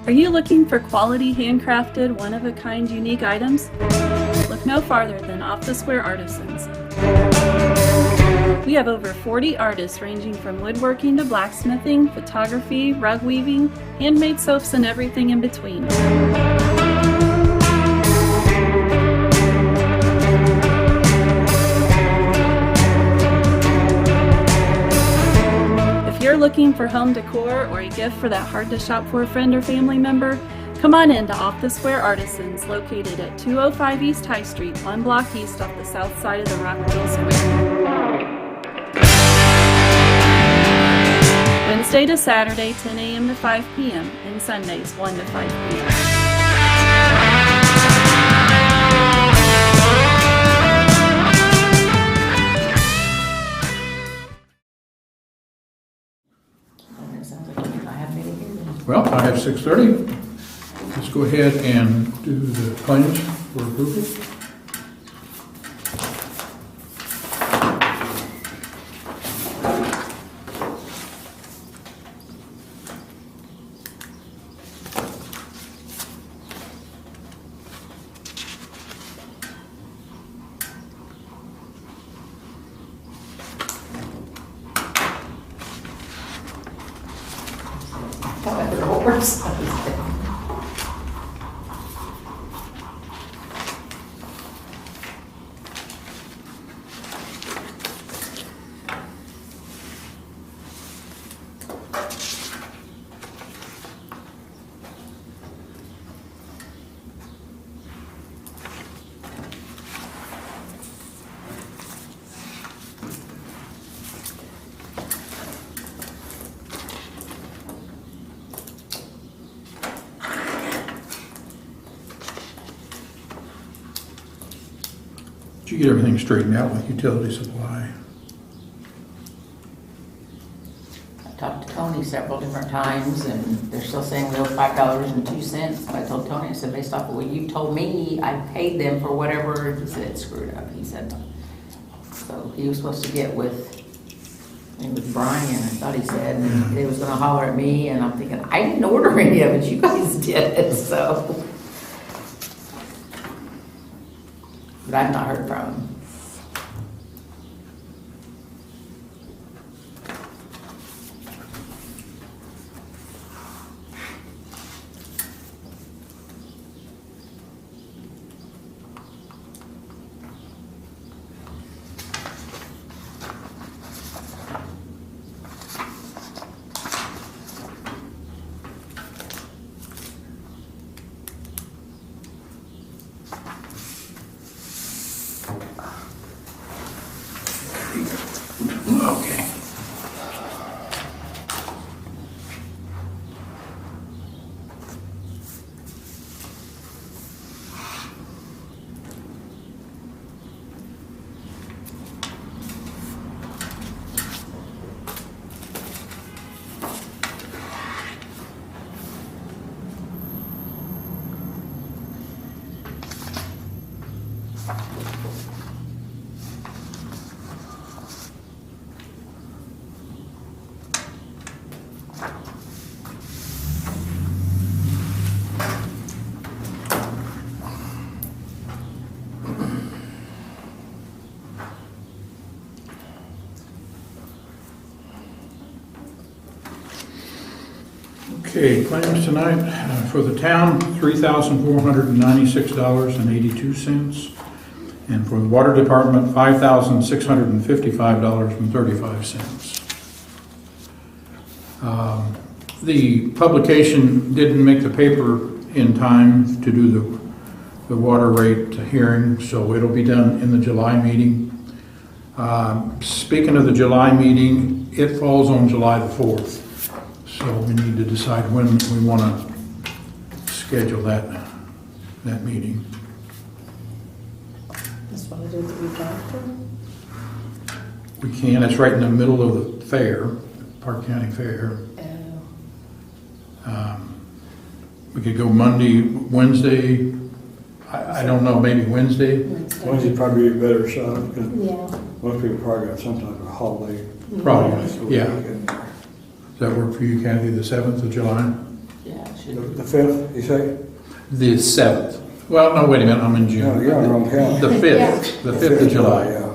Are you looking for quality, handcrafted, one-of-a-kind, unique items? Look no farther than Off the Square Artisans. We have over 40 artists ranging from woodworking to blacksmithing, photography, rug weaving, handmade soaps, and everything in between. If you're looking for home decor or a gift for that hard-to-shop-for friend or family member, come on in to Off the Square Artisans, located at 205 East High Street, 1 block east off the south side of the Rockville Square. Wednesday to Saturday, 10 a.m. to 5 p.m., and Sundays, 1 to 5 p.m. Well, I have 6:30. Let's go ahead and do the claims for approval. Did you get everything straightened out with utility supply? I talked to Tony several different times, and they're still saying we owe $5.02. But I told Tony, I said, based off of what you told me, I paid them for whatever. He said, screwed up. He said, so he was supposed to get with Brian, I thought he said, and he was gonna holler at me, and I'm thinking, I didn't order any of it, you guys did it, so. But I've not heard from him. Okay. Okay, claims tonight for the town, $3,496.82. And for the water department, $5,655.35. The publication didn't make the paper in time to do the water rate hearing, so it'll be done in the July meeting. Speaking of the July meeting, it falls on July the 4th. So we need to decide when we want to schedule that meeting. That's what I do the week after. We can, it's right in the middle of the fair, Parke County Fair. We could go Monday, Wednesday, I don't know, maybe Wednesday. Wednesday probably be a better shot because Yeah. most people probably got some type of holiday. Probably, yeah. Does that work for you, Kathy, the 7th of July? Yeah, should, The 5th, you say? The 7th. Well, no, wait a minute, I'm in June. No, you're on the wrong calendar. The 5th, the 5th of July. Yeah.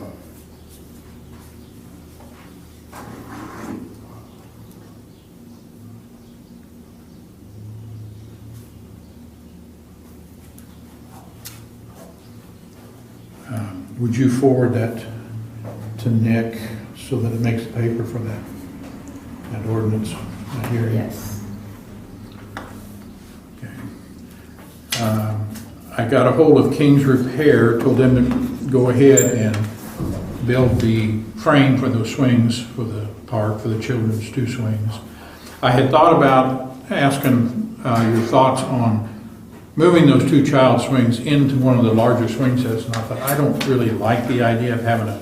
Would you forward that to Nick so that it makes the paper for that ordinance, that hearing? yes. Okay. I got a hold of King's Repair, told them to go ahead and build the frame for those swings for the park, for the children's 2 swings. I had thought about asking your thoughts on moving those 2 child swings into one of the larger swing sets, and I thought, I don't really like the idea of having a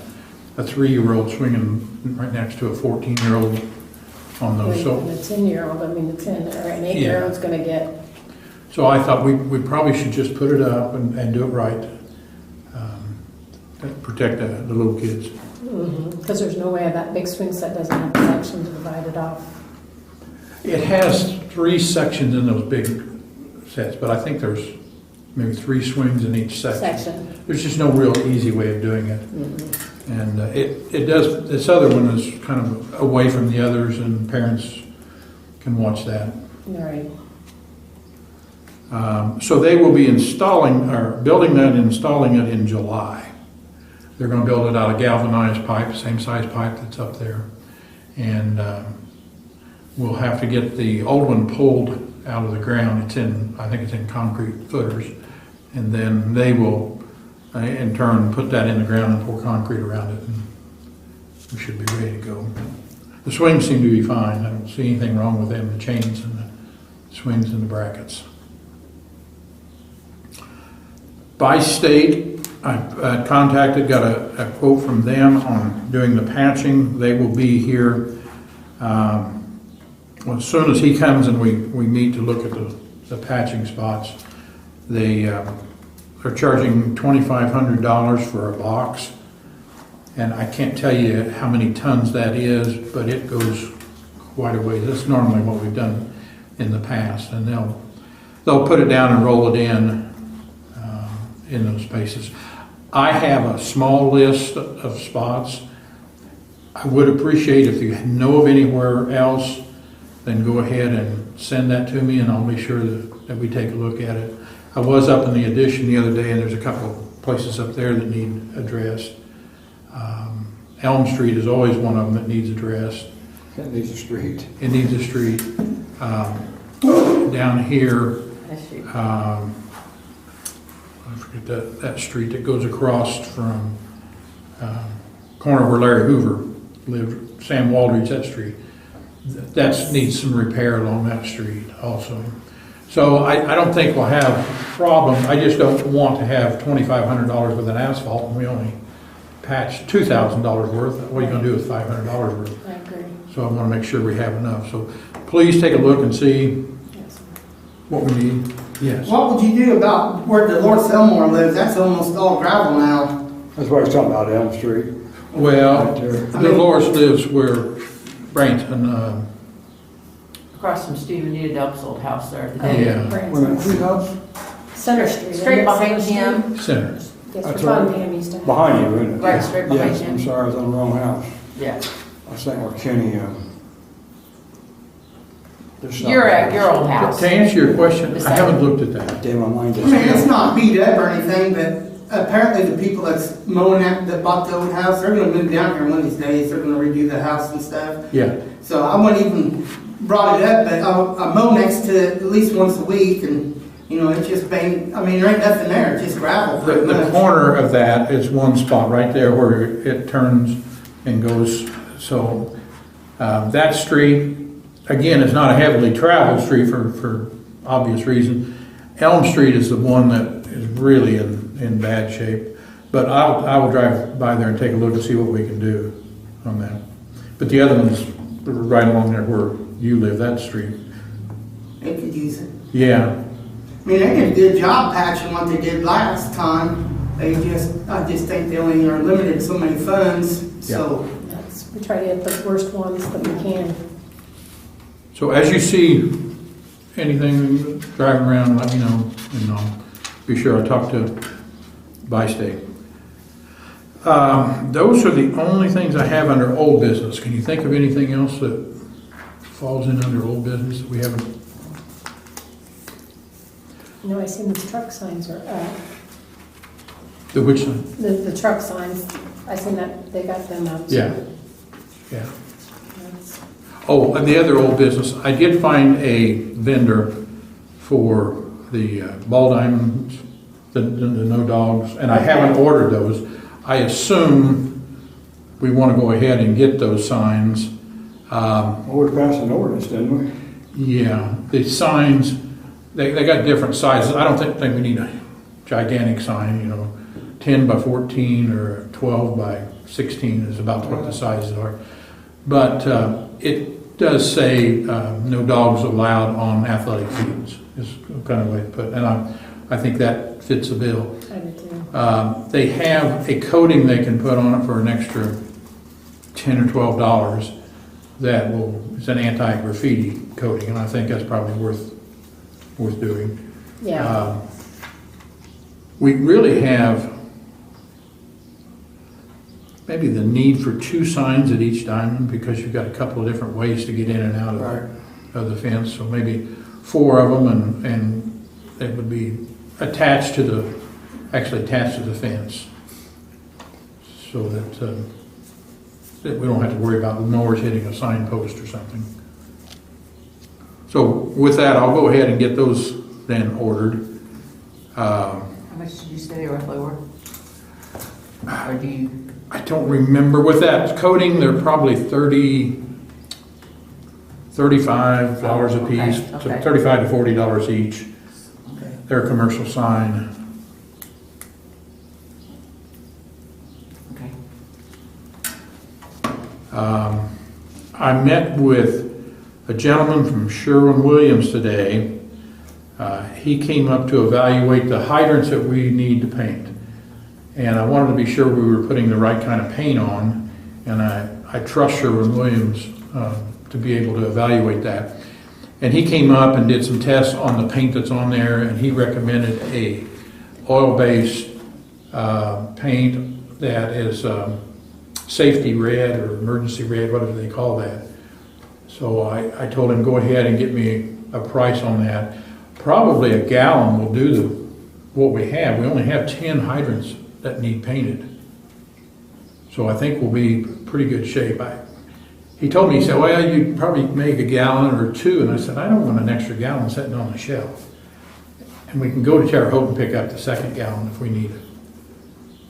3-year-old swinging right next to a 14-year-old on those. So, And a 10-year-old, I mean, the 10, or an 8-year-old's gonna get, so I thought we probably should just put it up and do it right. Protect the little kids. because there's no way that big swing set doesn't have the sections divided off. It has 3 sections in those big sets, but I think there's maybe 3 swings in each section. There's just no real easy way of doing it. And it does, this other one is kind of away from the others, and parents can watch that. All right. So they will be installing, or building that and installing it in July. They're gonna build it out of galvanized pipe, same size pipe that's up there. And we'll have to get the old one pulled out of the ground. It's in, I think it's in concrete footers. And then they will, in turn, put that in the ground and pour concrete around it. And we should be ready to go. The swings seem to be fine. I don't see anything wrong with them, the chains and the swings and the brackets. By state, I contacted, got a quote from them on doing the patching. They will be here well, as soon as he comes and we meet to look at the patching spots. They're charging $2,500 for a box, and I can't tell you how many tons that is, but it goes quite a ways. That's normally what we've done in the past, and they'll put it down and roll it in those spaces. I have a small list of spots. I would appreciate if you know of anywhere else, then go ahead and send that to me, and I'll be sure that we take a look at it. I was up in the addition the other day, and there's a couple of places up there that need addressed. Elm Street is always one of them that needs addressed. That needs a street. It needs a street. Down here, I forget that street that goes across from corner where Larry Hoover lived, Sam Waldridge, that street. That needs some repair along that street also. So I don't think we'll have a problem. I just don't want to have $2,500 with an asphalt and we only patch $2,000 worth. What are you gonna do with $500 worth? I agree. So I wanna make sure we have enough. So please take a look and see Yes. what we need. Yes. What would you do about where Dolores Elmore lives? That's almost all gravel now. That's what I was talking about, Elm Street. Well, Right there. Dolores lives where Branton, Across from Stephen Udell's old house there. Yeah. Branson's. Whose house? Center Street. Straight isn't it? behind Center him. Street? Center. Yes, That's we're right. on Pam used to have. Behind you, isn't it? Right, straight behind Yes, him. I'm sorry, I was on the wrong house. Yeah. I was thinking where Kenny, You're at your old house. To answer your question, I haven't looked at that. Damn, my mind I just. mean, it's not beat up or anything, but apparently the people that's mowing that bought the old house, they're gonna move down here one of these days. They're gonna redo the house and stuff. Yeah. So I wouldn't even brought it up, but I mow next to it at least once a week, and you know, it's just bang. I mean, there ain't nothing there. It's just gravel. The, pretty the much. corner of that is one spot right there where it turns and goes. So that street, again, is not a heavily traveled street for obvious reason. Elm Street is the one that is really in bad shape. But I will drive by there and take a look and see what we can do on that. But the other one's right along there where you live, that street. They could use it. Yeah. I mean, they did a good job patching what they did last time. I just think they only are limited so many funds. So. We try to get the worst ones that we can. So as you see anything, driving around, let me know, and I'll be sure I talk to Bi-State. Those are the only things I have under old business. Can you think of anything else that falls in under old business that we haven't? You know, I seen the truck signs are up. The which one? The truck signs, I seen that, they got them up. Yeah. Yeah. That's- Oh, and the other old business, I did find a vendor for the ball diamonds, the no dogs, and I haven't ordered those. I assume we want to go ahead and get those signs. Well, we passed an ordinance, didn't we? Yeah, the signs, they got different sizes. I don't think we need a gigantic sign, 10 by 14 or 12 by 16 is about what the sizes are. But it does say no dogs allowed on athletic fields, is kind of the way to put it. And I think that fits the bill. I do too. They have a coating they can put on it for an extra $10 or $12 that is an anti-graffiti coating, and I think that's probably worth doing. Yeah, We really have maybe the need for 2 signs at each diamond because you've got a couple of different ways to get in and out of the fence. So maybe 4 of them, and it would be attached to the fence, so that we don't have to worry about mowers hitting a signpost or something. So with that, I'll go ahead and get those then ordered. How much did you say they roughly were? Or do you? I don't remember. With that coating, they're probably $35 a piece, Okay. so $35 to $40 each. Okay. They're a commercial sign. Okay. I met with a gentleman from Sherwin-Williams today. He came up to evaluate the hydrants that we need to paint. And I wanted to be sure we were putting the right kind of paint on. And I trust Sherwin-Williams to be able to evaluate that. And he came up and did some tests on the paint that's on there, and he recommended a oil-based paint that is safety red or emergency red, whatever they call that. So I told him, go ahead and get me a price on that. Probably a gallon will do what we have. We only have 10 hydrants that need painted. So I think we'll be in pretty good shape. He told me, he said, well, you'd probably make a gallon or 2. And I said, I don't want an extra gallon sitting on the shelf. And we can go to Terre Haute and pick up the 2nd gallon if we need it.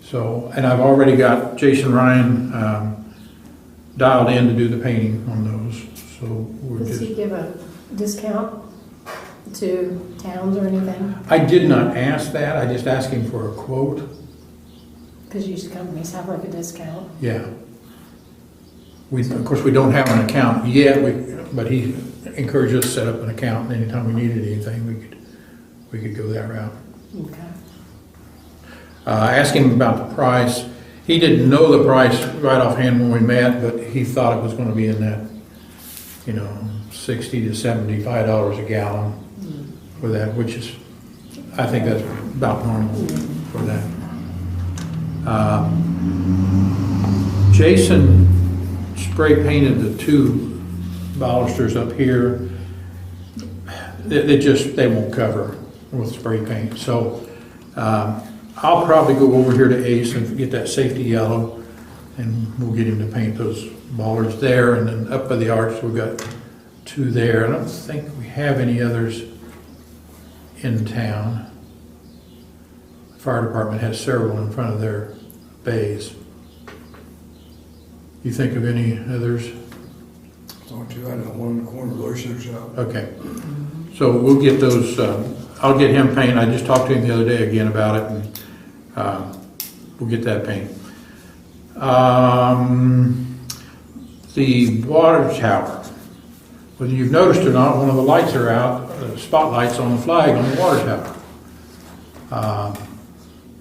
So, and I've already got Jason Ryan dialed in to do the painting on those. So we're does he give a discount to towns or anything? I did not ask that. I just asked him for a quote. Because usually companies have like a discount. Yeah. Of course, we don't have an account yet, but he encouraged us to set up an account, and anytime we needed anything, we could go that route. Okay. I asked him about the price. He didn't know the price right offhand when we met, but he thought it was going to be in that, $60 to $75 a gallon for that, which is, I think that's about normal for that. Jason spray painted the 2 balusters up here. They won't cover with spray paint. So I'll probably go over here to Ace and get that safety yellow, and we'll get him to paint those bollards there. And then up by the arch, we've got 2 there. I don't think we have any others in town. The fire department has several in front of their bays. You think of any others? Don't you, I know one in the corner of Lucy's out. Okay. So we'll get those, I'll get him paint. I just talked to him the other day again about it, and we'll get that paint. The water tower. Whether you've noticed or not, one of the lights are out, the spotlights on the flag on the water tower.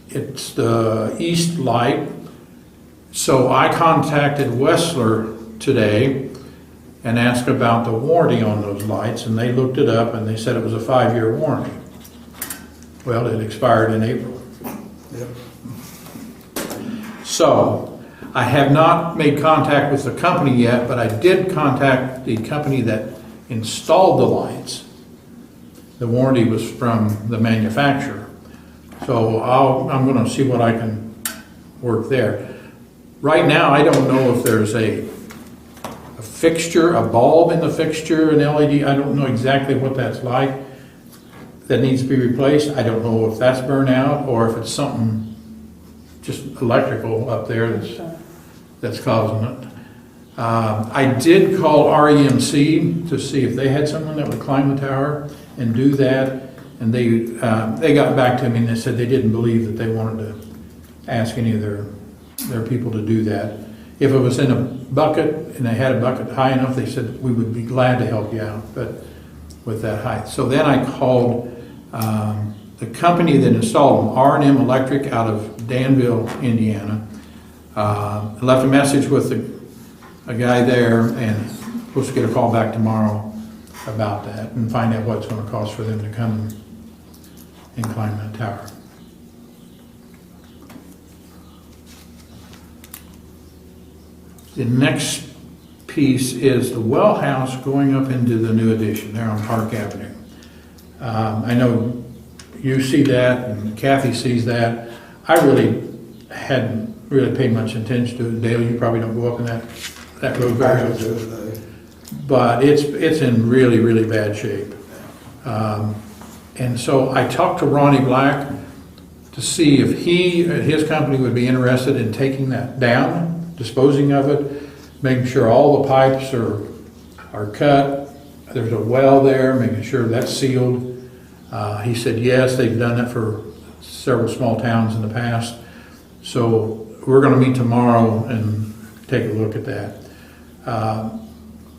It's the east light. So I contacted Wessler today, and asked about the warranty on those lights, and they looked it up and they said it was a 5-year warranty. Well, it expired in April. Yep. So, I have not made contact with the company yet, but I did contact the company that installed the lights. The warranty was from the manufacturer. So I'm gonna see what I can work there. Right now, I don't know if there's a fixture, a bulb in the fixture, an LED, I don't know exactly what that's like, that needs to be replaced. I don't know if that's burnt out or if it's something just electrical up there that's causing it. I did call REMC to see if they had someone that would climb the tower and do that, and they got back to me and they said they didn't believe that they wanted to ask any of their people to do that. If it was in a bucket and they had a bucket high enough, they said we would be glad to help you out, but with that height. So then I called the company that installed them, R&M Electric out of Danville, Indiana. I left a message with a guy there and supposed to get a call back tomorrow about that and find out what it's going to cost for them to come and climb that tower. The next piece is the well house going up into the new addition there on Park Avenue. I know you see that and Kathy sees that. I really hadn't really paid much attention to it. Dale, you probably don't go up in that road very much. But it's in really, really bad shape. And so I talked to Ronnie Black to see if his company would be interested in taking that down, disposing of it, making sure all the pipes are cut. There's a well there, making sure that's sealed. He said yes, they've done that for several small towns in the past. So we're going to meet tomorrow and take a look at that.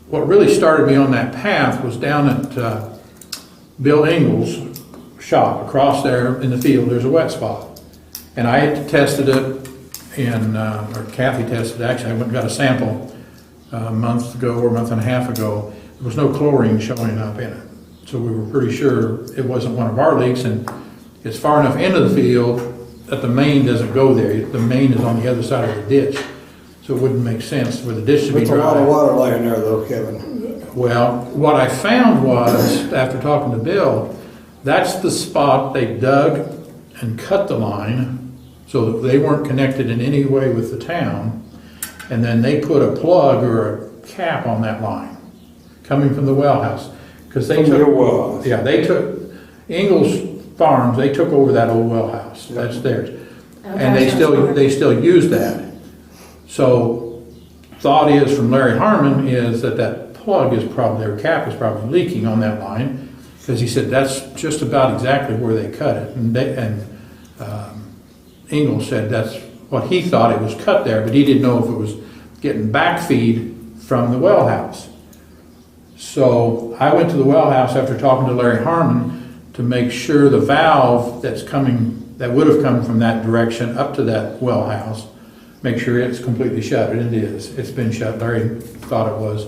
What really started me on that path was down at Bill Engel's shop. Across there in the field, there's a wet spot. And I had tested it, or Kathy tested it. Actually, I went and got a sample a month ago or a month and a half ago. There was no chlorine showing up in it. So we were pretty sure it wasn't one of our leaks, and it's far enough into the field that the main doesn't go there. The main is on the other side of the ditch. So it wouldn't make sense for the ditch to be There's a dry. lot of water laying there though, Kevin. Well, what I found was, after talking to Bill, that's the spot they dug and cut the line so that they weren't connected in any way with the town. And then they put a plug or a cap on that line coming from the well house. Because they From your well house. Yeah, they took, Ingalls Farms, they took over that old well house. That's theirs. And they still use that. So, thought is from Larry Harmon is that plug is probably, their cap is probably leaking on that line, because he said that's just about exactly where they cut it. And Ingalls said that's what he thought it was cut there, but he didn't know if it was getting back feed from the well house. So I went to the well house after talking to Larry Harmon to make sure the valve that would have come from that direction up to that well house, make sure it's completely shut. And it is. It's been shut. Larry thought it was.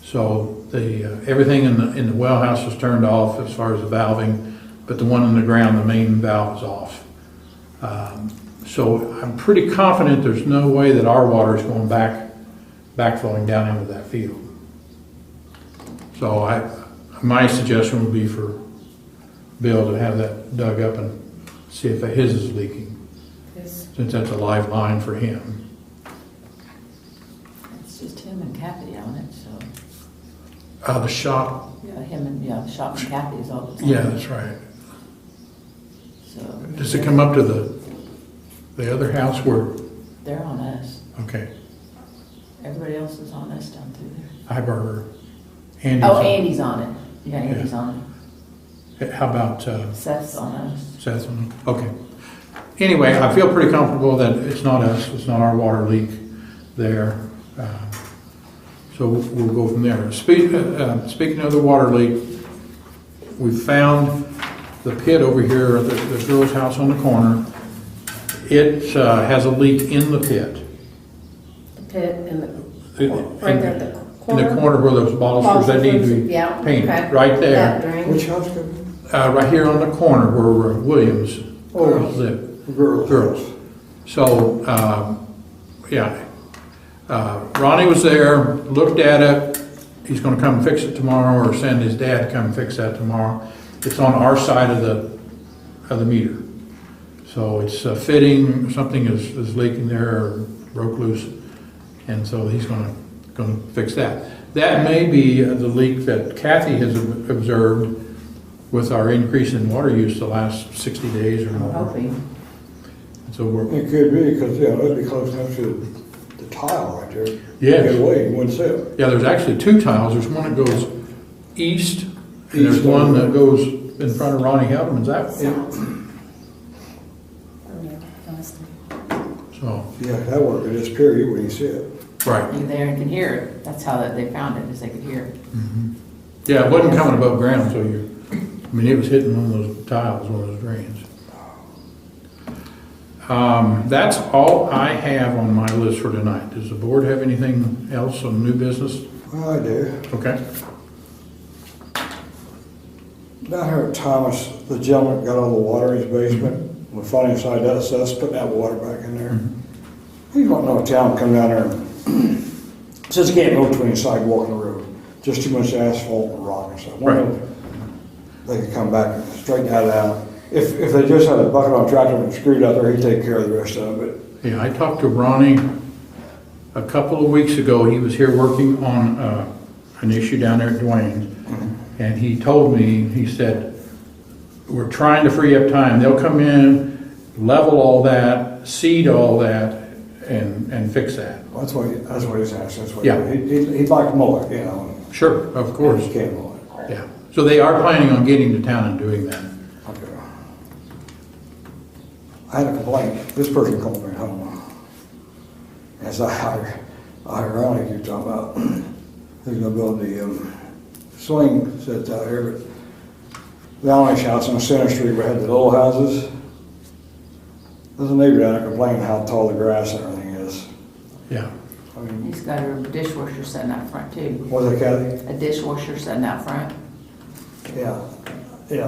So everything in the well house was turned off as far as the valving, but the one in the ground, the main valve is off. So I'm pretty confident there's no way that our water is going backflowing down into that field. So my suggestion would be for Bill to have that dug up and see if his is leaking, Yes. since that's a live line for him. It's just him and Kathy on it, so, The shop, the shop and Kathy's all the time. yeah, that's right. So. Does it come up to the other house where, They're on us. okay, Everybody else is on us down through there. Iberger, Andy's Oh, on- Andy's on it. Yeah, Andy's on How about it. Seth's on us. Seth? Okay. Anyway, I feel pretty comfortable that it's not us, it's not our water leak there. So we'll go from there. Speaking of the water leak, we found the pit over here at the girl's house on the corner. It has a leak in the pit. The pit and It- right there at the In the corner where those balusters that need to be Yeah, painted, okay. right there. That drain. Which house could be? Right here on the corner where Williams Oh. live. Girls. Girls. So, yeah. Ronnie was there, looked at it. He's gonna come fix it tomorrow or send his dad to come fix that tomorrow. It's on our side of the meter. So it's fitting, something is leaking there or broke loose. And so he's gonna fix that. That may be the leak that Kathy has observed with our increase in water use the last 60 days or more. Hoping. So we're, It could be, because, yeah, it'd be close enough to the tile right there. Yes. Get away, you wouldn't see it. yeah, there's actually two tiles. There's one that goes east, and there's East. one that goes in front of Ronnie Helderman's. So, Yeah, that would be disappear, you wouldn't see it. right. You there and can hear it. That's how they found it, is they could hear it. Yeah, it wasn't coming above ground, so it was hitting one of those tiles, one of those drains. That's all I have on my list for tonight. Does the board have anything else on new business? Well, I do. Okay. Down here at Thomas, the gentleman got all the water in his basement. We finally decided that's us putting that water back in there. He's wanting to know a town come down there and says you can't go between the sidewalk and the road. Just too much asphalt and rock and stuff. Right. They could come back and straighten that out. If they just had a bucket on a tractor and screwed out there, he'd take care of the rest of it. Yeah, I talked to Ronnie a couple of weeks ago. He was here working on an issue down there at Dwayne's. And he told me, he said, we're trying to free up time. They'll come in, level all that, seed all that, and fix that. Well, that's what he's asking. That's what Yeah. he'd like to mow it, you know. Sure, of course. He can't mow it. Yeah. So they are planning on getting to town and doing that. Okay. I had a complaint. This person called me home. As I ironic you're talking about, they're gonna build the swing sets out here, but the Amish house on Center Street, we had the little houses. There's a neighbor down there complaining how tall the grass and everything is. Yeah. I mean, He's got a dishwasher sitting out front too. was it Kathy? A dishwasher sitting out front. Yeah, right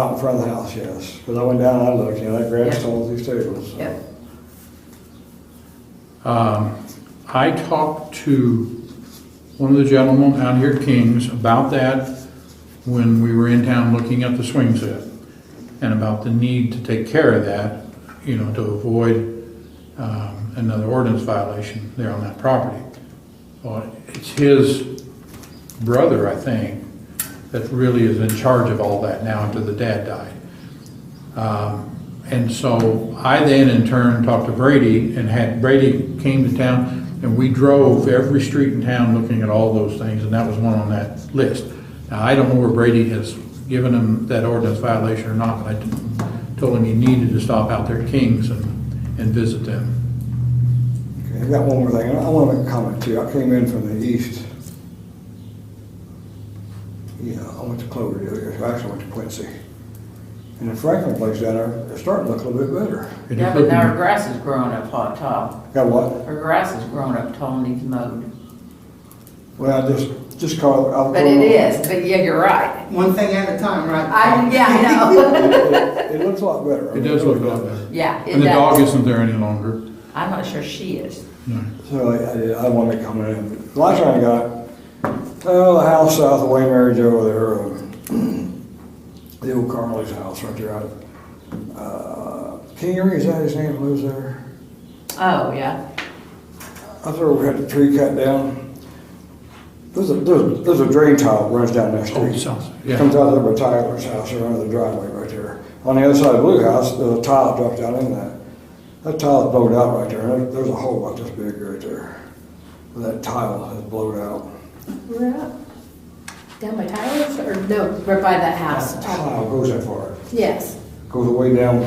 out in front of the house, yes. Because I went down and I looked, you know, that grass Yeah. tall as these tables. so. Yep. I talked to one of the gentlemen out here at King's about that when we were in town looking at the swing set and about the need to take care of that, you know, to avoid another ordinance violation there on that property. Well, it's his brother, I think, that really is in charge of all that now after the dad died. And so I then in turn talked to Brady and had Brady came to town and we drove every street in town looking at all those things, and that was one on that list. Now, I don't know where Brady has given him that ordinance violation or not, but I told him he needed to stop out there at King's and visit them. Okay, I've got one more thing. I want to make a comment too. I came in from the east. Yeah, I went to Cloverdale. Actually, I went to Quincy. And the Franklin place down there, they're starting to look a little bit better. It Yeah, is but looking- now her grass is growing up tall. Got what? Her grass is growing up tall and needs mowed. Well, I just call it. But it is, but yeah, you're right. One thing at a time, right? I know. It looks a lot better. It does look a lot better. Yeah, it And the dog does. isn't there any longer. I'm not sure she is. No. So I want to comment in. The last one I got, the house south of Wayne Marriage over there, the old Carmel's house right there out Kingery, is that his name, lives there? Oh, yeah. I thought we had the tree cut down. There's a drain tile that runs down that Oh, street. south, yeah. Comes out there by Tyler's house or under the driveway right there. On the other side of the blue house, there's a tile dropped down in that. That tile is blowed out right there. There's a hole about this big right there. That tile is blowed out. Where at? Down by Tyler's, or no, right by that house? That tile goes that far. Yes, Goes way down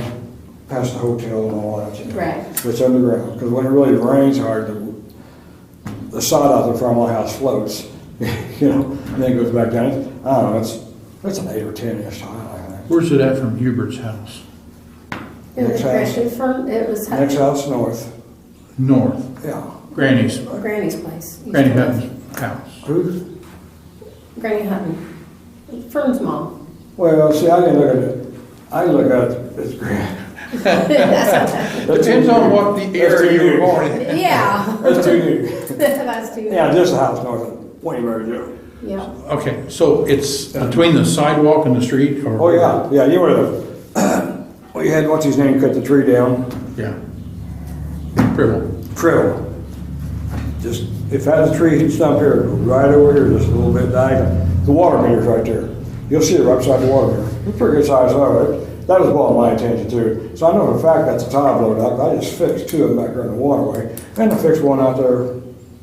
past the hotel and all that. You know. right. It's underground. Because when it really rains hard, the sod out the front of my house floats. You know, and then it goes back down. I don't know, it's an 8 or 10 inch tile, I think. Where's it at from Hubert's house? It was Next house. right in front, it was Next house north. North. Yeah. Granny's. Granny's place. Granny Hutton's. house? Who's? Granny Hutton, Fern's mom. Well, see, I didn't look at it. I look at it as grand. Depends on what the area you're born in. Yeah. That's too new. That's too. Yeah, just a house north of Wayneberry, Joe. Yeah. Okay, so it's between the sidewalk and the street, or? Oh, yeah, yeah, you were the, well, you had, what's his name, cut the tree down? Yeah. Privel. Trail. Just, if it has a tree stump here, go right over here, just a little bit diagonal. The water meter's right there. You'll see it right beside the water meter. It's pretty good size of it. That was brought my attention too. So I know for a fact that's a tile blowed up. I just fixed two of them back there in the waterway. And I fixed one out there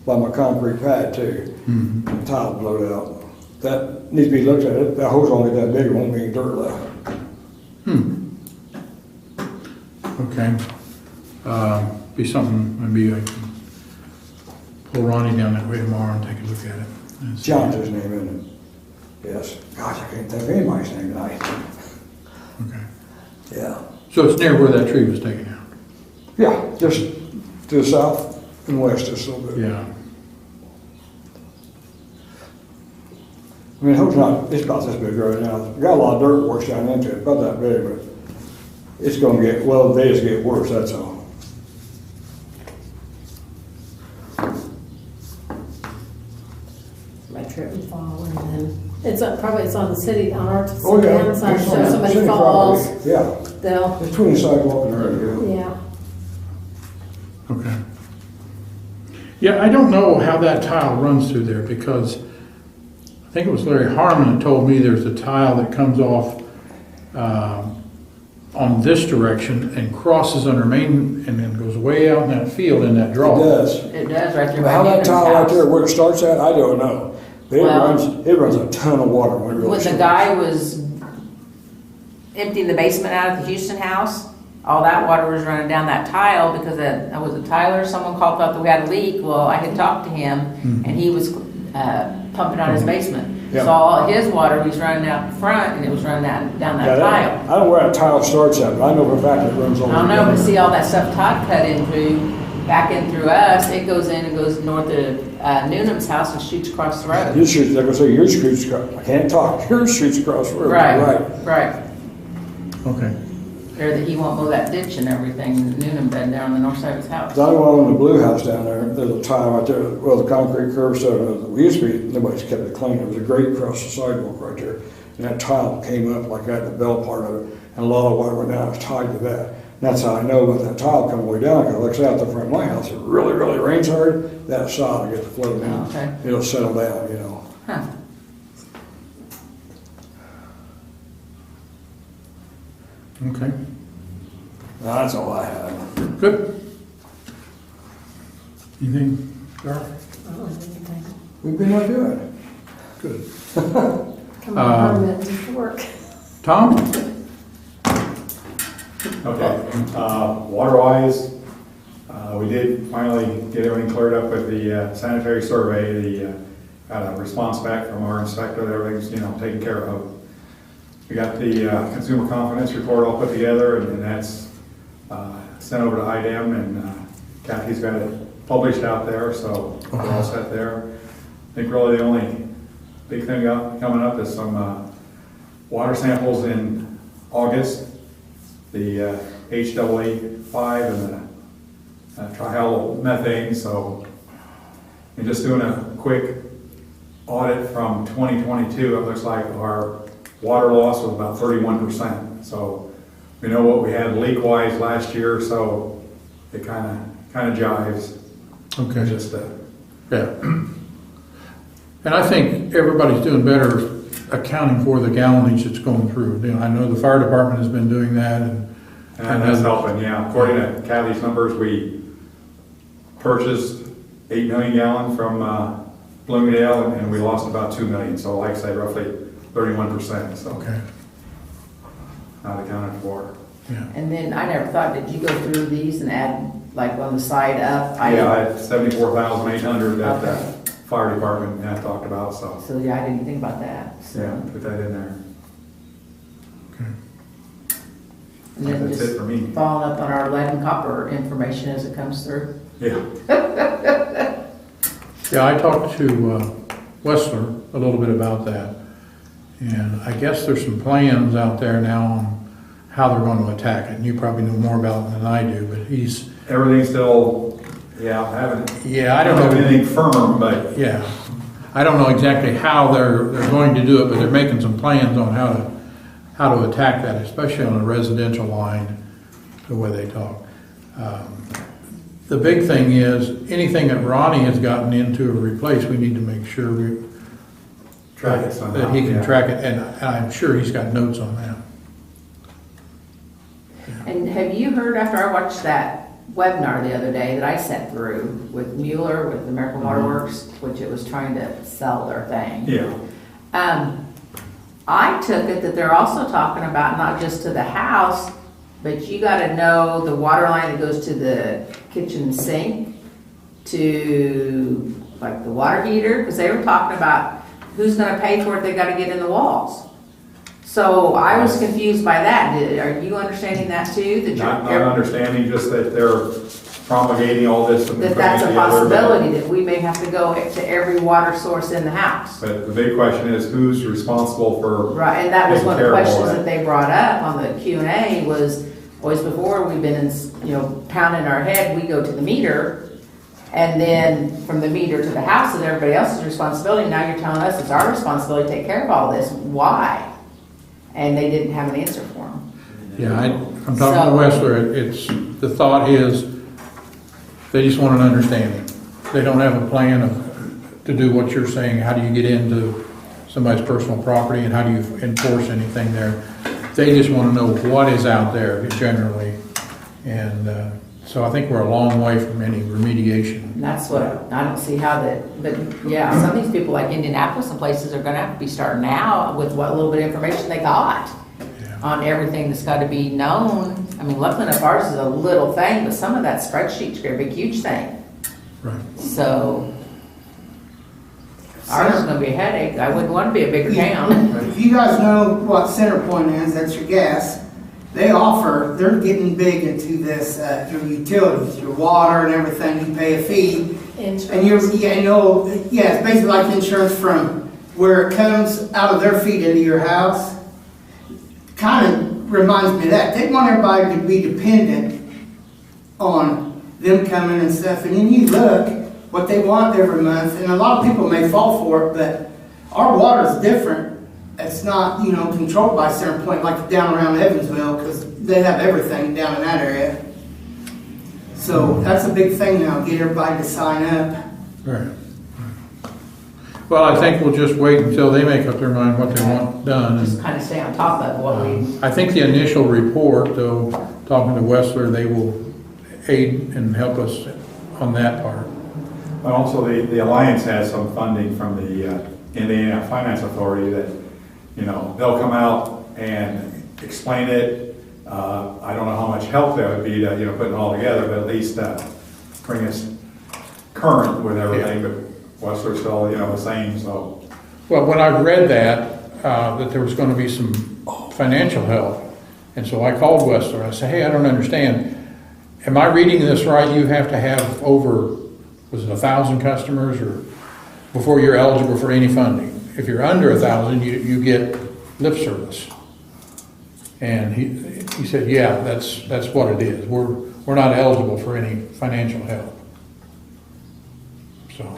by my concrete pad too. The tile blowed out. That needs to be looked at. That hose only that big, it won't be any dirt left. Okay. Be something, maybe I can pull Ronnie down that way tomorrow and take a look at it. and see. John's his name, isn't it? Yes. Gosh, I can't think of anybody's name tonight. Okay. Yeah. So it's near where that tree was taken out? Yeah, just to the south and west just a little bit. Yeah. I mean, it's not, it's about this big right now. Got a lot of dirt works down into it, about that big, but it's gonna get, well, the days get worse, that's all. My trip and fall, and then it's probably it's on the city, on our city Oh, yeah. side, It's so on if the somebody city falls, property. Yeah, they'll, it's between the sidewalk and the road, yeah. Okay. Yeah, I don't know how that tile runs through there because I think it was Larry Harmon that told me there's a tile that comes off on this direction and crosses under Main and then goes way out in that field in that It draw. does. It does right there But by how that Newman's tile right house. there, where it starts at, I don't know. But Well- it runs a ton of water when it really When the starts. guy was emptying the basement out of the Houston house, all that water was running down that tile because was it Tyler? Someone called, thought that we had a leak. Well, I had talked to him and he was pumping out his basement. Yeah. So all his water was running out front and it was running down Yeah, that tile. I don't know where that tile starts at, but I know for a fact it runs over. I don't know, but see all that stuff Todd cut in through, back in through us, it goes in and goes north of Noonan's house and shoots across the road. Yours shoots, like I say, yours shoots across, I can't talk, yours shoots across the road. Right. Okay. There that he won't mow that ditch and everything, Noonan bed there on the north side of his house. I know in the blue house down there, there's a tile right there, well, the concrete curb, so we used to be, nobody's kept it clean, there was a grate across the sidewalk right there. And that tile came up like that, the bell part of it, and a lot of water went down, it was tied to that. And that's how I know about that tile coming way down, because like I say, out the front of my house, it really, really rains hard, that solid gets floating in. Oh, okay. It'll settle down, you know. Huh. Okay. That's all I have. Good. Anything, Darrell? I don't have anything. We've been not doing it. Good. Come on, permit to work. Tom? Okay, water-wise, we did finally get everything cleared up with the sanitary survey. Got a response back from our inspector that everything's, taken care of. We got the consumer confidence report all put together, and that's sent over to IDEM, and Kathy's got it published out there, so we're all set there. I think really the only big thing coming up is some water samples in August, the HAA5 and the trihalomethane. So, and just doing a quick audit from 2022, it looks like our water loss was about 31%. So we know what we had leak-wise last year, so it kind of jives. Okay. Just Yeah. And I think everybody's doing better accounting for the gallonage that's going through. I know the fire department has been doing that and that's helping, yeah. According to Kathy's numbers, we purchased 8 million gallon from Bloomingdale, and we lost about 2 million. So like I say, roughly 31%, so Okay. not accounted for. Yeah. And then I never thought, did you go through these and add like on the side up? Yeah, I had 74,800 that the Okay. fire department had talked about, so So yeah, I didn't think about that. So. yeah, put that in there. Okay. And then That's just it for me. following up on our lead and copper information as it comes through. Yeah. So Yeah, I talked to Wessler a little bit about that, and I guess there's some plans out there now on how they're going to attack it, and you probably know more about it than I do, but he's... Everything's still, yeah, haven't. Yeah, I don't know. Anything firm, but. Yeah, I don't know exactly how they're going to do it, but they're making some plans on how to attack that, especially on a residential line, the way they talk. The big thing is, anything that Ronnie has gotten into or replaced, we need to make sure Track it somehow, that he can yeah. track it, and I'm sure he's got notes on that. And have you heard, after I watched that webinar the other day that I sent through with Mueller, with American Water Works, which it was trying to sell their thing? Yeah. I took it that they're also talking about not just to the house, but you gotta know the water line that goes to the kitchen sink, to like the water heater, because they were talking about who's gonna pay for it, they gotta get in the walls. So I was confused by that. Are you understanding that too? That Not you're, understanding just that they're promulgating all this and that putting it that's a together, but- possibility, that we may have to go to every water source in the house. But the big question is who's responsible for. Right, and that was taking one of the care of all questions that. that they brought up on the Q&A was, always before, we've been, pounding our head, we go to the meter, and then from the meter to the house is everybody else's responsibility. Now you're telling us it's our responsibility to take care of all this. Why? And they didn't have an answer for them. Yeah, I'm talking to Wessler, the thought is, they just want an understanding. They don't have a plan to do what you're saying, how do you get into somebody's personal property and how do you enforce anything there. They just want to know what is out there generally. And so I think we're a long way from any remediation. And that's what, I don't see how that, but yeah, some of these people like Indianapolis and places are gonna have to be starting now with what little bit of information they got Yeah. on everything that's gotta be known. I mean, luckily enough, ours is a little thing, but some of that spreadsheet's gonna be a huge thing. Right. So ours is gonna be a headache. I wouldn't wanna be a bigger town. If you guys know what CenterPoint is, that's your gas. They're getting big into this, your utilities, your water and everything, you pay a fee. And it's basically like insurance from where it comes out of their feet into your house. Kind of reminds me of that. They want everybody to be dependent on them coming and stuff. And then you look what they want every month, and a lot of people may fall for it, but our water is different. It's not, controlled by CenterPoint like down around Evansville, because they have everything down in that area. So that's a big thing now, get everybody to sign up. Right. Well, I think we'll just wait until they make up their mind what they want done. Just And kind of stay on top of what we, I think the initial report, though, talking to Wessler, they will aid and help us on that part. But also the Alliance has some funding from the Indiana Finance Authority that, they'll come out and explain it. I don't know how much help that would be to, putting it all together, but at least bring us current with everything, but Wessler's still, the same, so. Well, when I read that there was going to be some financial help, and so I called Wessler. I said, hey, I don't understand. Am I reading this right? You have to have over, was it 1,000 customers or before you're eligible for any funding? If you're under 1,000, you get lip service. And he said, yeah, that's what it is. We're not eligible for any financial help. So.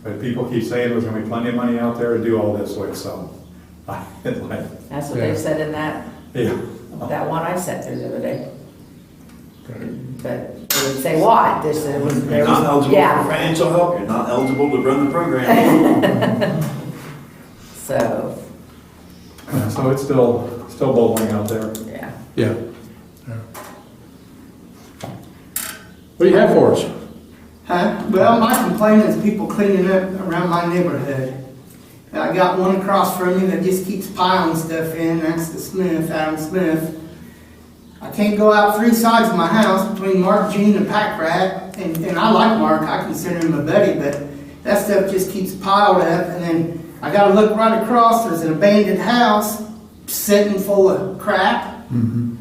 But people keep saying there's gonna be plenty of money out there to do all this with, so. that's what Yeah. they said in that Yeah. one I sent through the other day. But they would say what? This was, You're not eligible for yeah. financial help, you're not eligible to run the program. So, Yeah, so it's still bubbling out there. yeah. Yeah. What do you have for us? Huh? Well, my complaint is people cleaning up around my neighborhood. And I got one across from me that just keeps piling stuff in, that's the Smith, Adam Smith. I can't go out 3 sides of my house between Mark, Gene, and Pack Rat, and I like Mark, I consider him a buddy, but that stuff just keeps piled up, and then I gotta look right across, there's an abandoned house sitting full of crap, and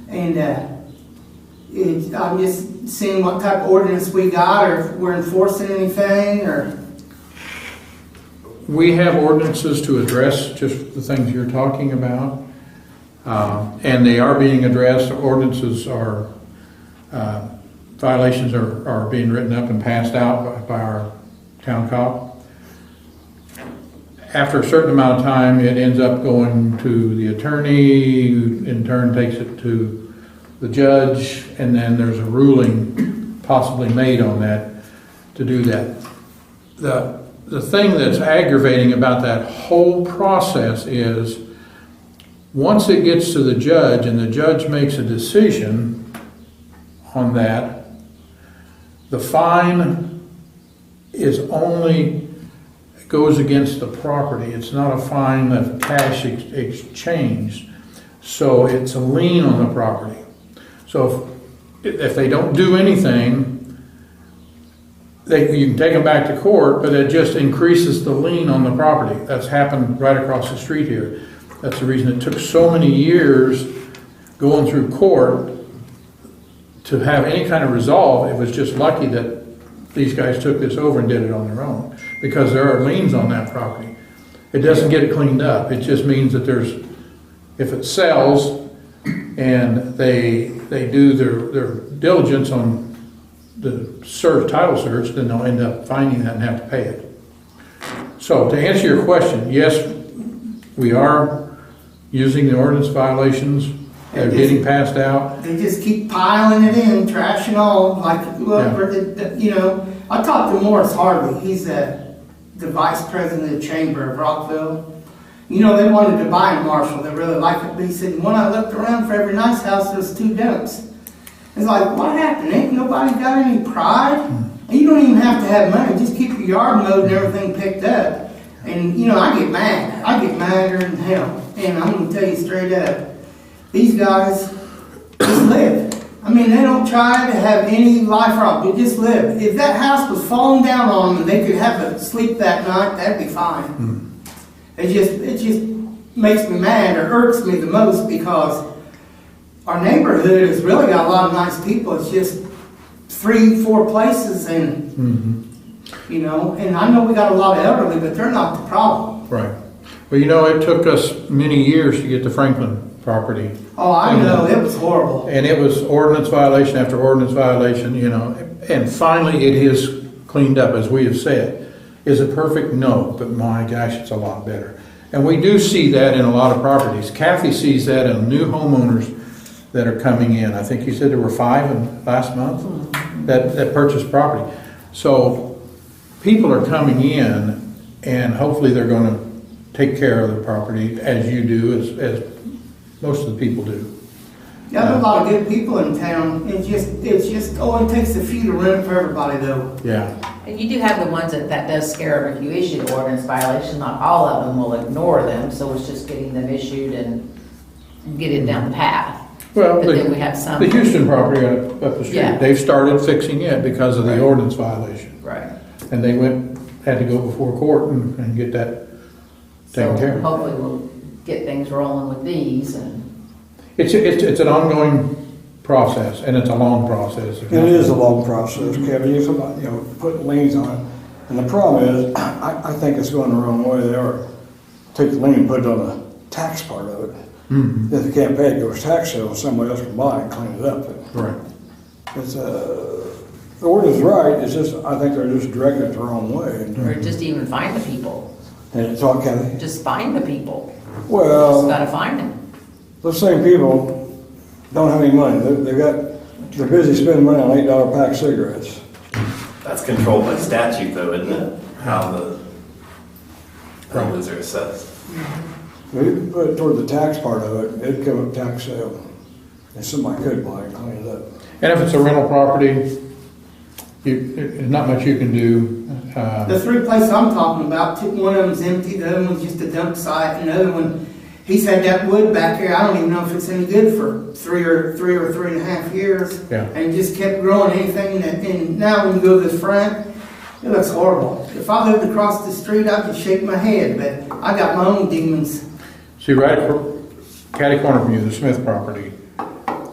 I'm just seeing what type of ordinance we got, or if we're enforcing anything, or we have ordinances to address just the things you're talking about. And they are being addressed. Ordinances are, violations are being written up and passed out by our town cop. After a certain amount of time, it ends up going to the attorney, who in turn takes it to the judge, and then there's a ruling possibly made on that to do that. The thing that's aggravating about that whole process is once it gets to the judge and the judge makes a decision on that, the fine is only goes against the property. It's not a fine of cash exchange. So it's a lien on the property. So if they don't do anything, you can take them back to court, but it just increases the lien on the property. That's happened right across the street here. That's the reason it took so many years going through court to have any kind of resolve. It was just lucky that these guys took this over and did it on their own, because there are liens on that property. It doesn't get it cleaned up. It just means that if it sells and they do their diligence on the title search, then they'll end up finding that and have to pay it. So to answer your question, yes, we are using the ordinance violations. They're getting passed out. They just keep piling it in, trash and all, like, you know, I talked to Morris Harvey, he's the vice president of the chamber of Rockville. You know, they wanted to buy in Marshall, they really liked it, but he said, when I looked around for every nice house, there was 2 dumps. It's like, what happened? Ain't nobody got any pride? And you don't even have to have money, just keep your yard mowed and everything picked up. And, you know, I get mad. I get madder than hell. And I'm going to tell you straight up, these guys just live. I mean, they don't try to have any life rock, they just live. If that house was falling down on them and they could have a sleep that night, that'd be fine. It just makes me mad, or irks me the most, because our neighborhood has really got a lot of nice people. It's just 3-4 places, and you know, and I know we got a lot of elderly, but they're not the problem. Right. Well, you know, it took us many years to get the Franklin property. Oh, I know, it was horrible. And it was ordinance violation after ordinance violation, you know, and finally it is cleaned up, as we have said. Is it perfect? No, but my gosh, it's a lot better. And we do see that in a lot of properties. Kathy sees that in new homeowners that are coming in. I think you said there were 5 in last month that purchased property. So people are coming in, and hopefully they're going to take care of the property as you do, as most of the people do. Yeah, there's a lot of good people in town. It takes a few to run it for everybody, though. Yeah. And you do have the ones that does scare them if you issue the ordinance violation. Not all of them will ignore them, so it's just getting them issued and get it down the path. Well, But then we have some. the Houston property up the street, Yeah. they've started fixing it because of the ordinance violation. Right. And they had to go before court and get that taken care So of. hopefully we'll get things rolling with these, and It's an ongoing process, and it's a long process. It is a long process, Kevin. You know, putting liens on it. And the problem is, I think it's going the wrong way. They are take the lien and put it on the tax part of it. If they can't pay it, goes tax sale, somebody else can buy it and clean it up. Right. It's the word is right. It's just, I think they're just directing it the wrong way. or just even find the people. And it's all Kathy. Just find the people. Just Well, gotta find them. those same people don't have any money. They're busy spending money on $8 pack of cigarettes. That's controlled by statute though, isn't it? How those are assessed. If you put it toward the tax part of it, it'd come up tax sale. And somebody could buy it and clean it up. And if it's a rental property, there's not much you can do. The 3 places I'm talking about, one of them's empty, the other one's just a dump site, and the other one, he's had that wood back here, I don't even know if it's any good for 3 or 3.5 years. Yeah. And just kept growing anything and now when you go to the front, it looks horrible. If I lived across the street, I'd just shake my head, but I got my own demons. See, right catty corner from you, the Smith property,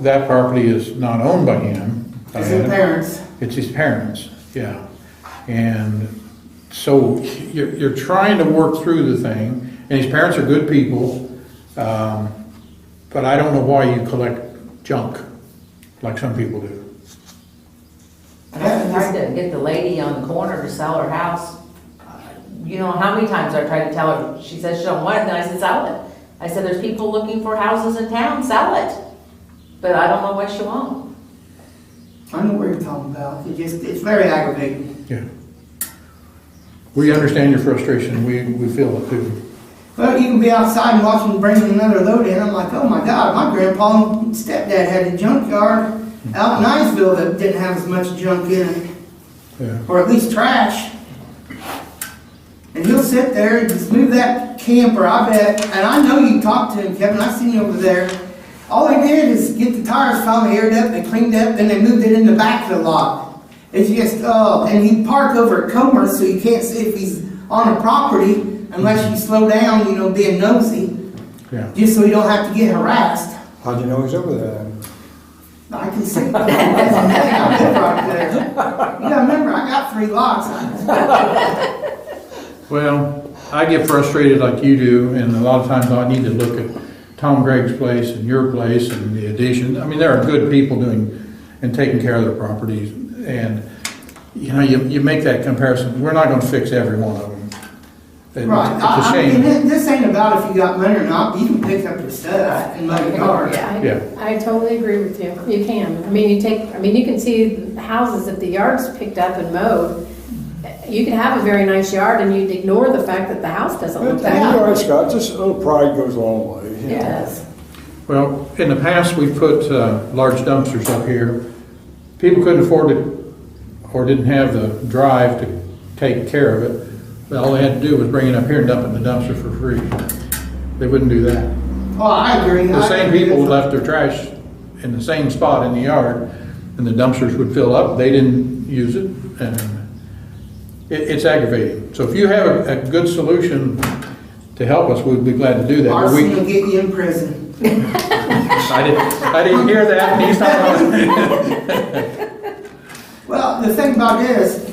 that property is not owned by him. It's his parents. It's his parents, yeah. And So you're trying to work through the thing, and his parents are good people, but I don't know why you collect junk like some people do. It's hard to get the lady on the corner to sell her house. You know how many times I tried to tell her, she says she don't want it, and I said, sell it. I said, there's people looking for houses in town, sell it. But I don't know what she won't. I know what you're talking about. It's very aggravating. Yeah. We understand your frustration, we feel it too. Well, you can be outside and watch them bring another load in. I'm like, oh my God, my grandpa and stepdad had a junkyard out in Niceville that didn't have as much junk in it, Yeah. or at least trash. And he'll sit there and just move that camper, I bet. And I know you talked to him, Kevin. I seen you over there. All they did is get the tires finally aired up, they cleaned up, then they moved it in the back of the lot. It's just, and he parked over at Comer, so you can't see if he's on the property unless you slow down, you know, being nosy, Yeah. just so you don't have to get harassed. How'd you know he's over there? I can see. I live right there. You gotta remember, I got 3 lots. Well, I get frustrated like you do, and a lot of times I need to look at Tom Gregg's place and your place and the addition. I mean, there are good people doing and taking care of their properties, and you know, you make that comparison. We're not going to fix every one of them. And Right. It's a I shame. mean, this ain't about if you got money or not. You can pick up your stuff and mow your yard. Yeah. I totally agree with you. You can. I mean, you can see the houses, if the yard's picked up and mowed, you can have a very nice yard and you'd ignore the fact that the house doesn't look that You're good. right, Scott, just a little pride goes a long way. you know. Yes. Well, in the past, we've put large dumpsters up here. People couldn't afford it or didn't have the drive to take care of it. But all they had to do was bring it up here and dump it in the dumpster for free. They wouldn't do that. Oh, I agree. The same people left their trash in the same spot in the yard, and the dumpsters would fill up. They didn't use it, and it's aggravating. So if you have a good solution to help us, we'd be glad to do that. But Arson will get you in prison. I didn't hear that, and he's not. Well, the thing about it is,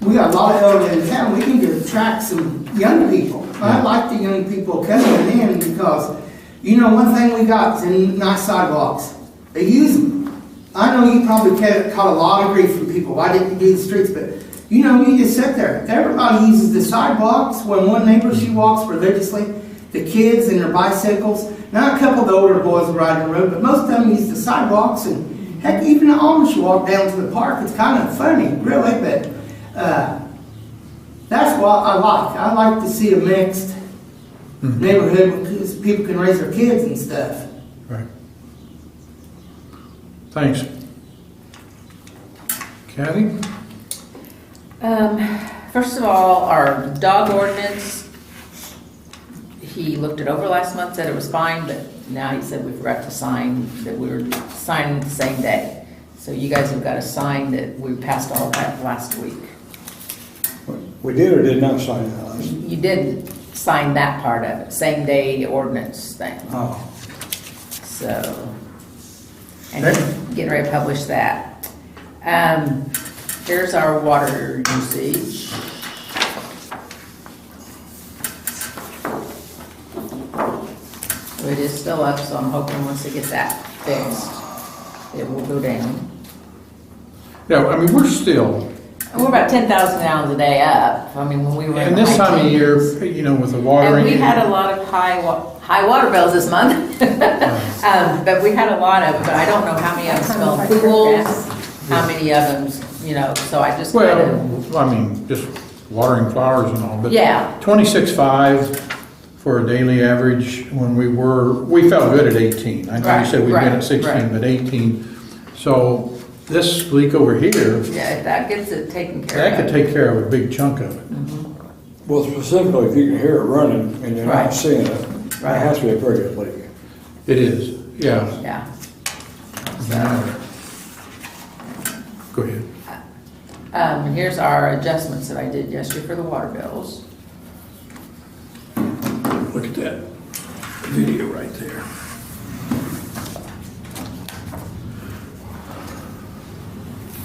we got a lot of elderly in town. We can attract some young people. I like the young people coming in because, you know, one thing we got is nice sidewalks. They use them. I know you probably caught a lot of grief from people. Why didn't you do the streets? But, you know, you just sit there. Everybody uses the sidewalks. When one neighbor, she walks religiously. The kids and their bicycles. Now, a couple of the older boys ride the road, but most of them use the sidewalks. And heck, even the Amish walk down to the park. It's kind of funny, really, but that's what I like. I like to see a mixed neighborhood because people can raise their kids and stuff. Right. Thanks. Kathy? First of all, our dog ordinance, he looked it over last month, said it was fine, but now he said we forgot to sign, that we were signing the same day. So you guys have got to sign that we passed all that last week. We did or did not sign that last? You did sign that part of it, same day ordinance thing. Oh. So, and getting ready to publish that. Here's our water usage. It is still up, so I'm hoping once they get that fixed, it will go down. Yeah, I mean, we're still, And we're about 10,000 gallons a day up. I mean, when we were in and the this high time of teens. year, you know, with the watering. And we had a lot of high water bills this month. But we had a lot of them, but I don't know how many of them smell pools, how many of them, you know, so I just kind of, Well, I mean, just watering flowers and all, but. Yeah. 26.5 for a daily average when we felt good at 18. I know you Right, said we've been right, at 16, right. but 18. So this leak over here, yeah, if that gets it taken care that of. could take care of a big chunk of it. Well, specifically, if you can hear it running and you're Right. not seeing it, Right. it has to be a pretty good leak. It is, yeah. Yeah. Go ahead. And here's our adjustments that I did yesterday for the water bills. Look at that video right there.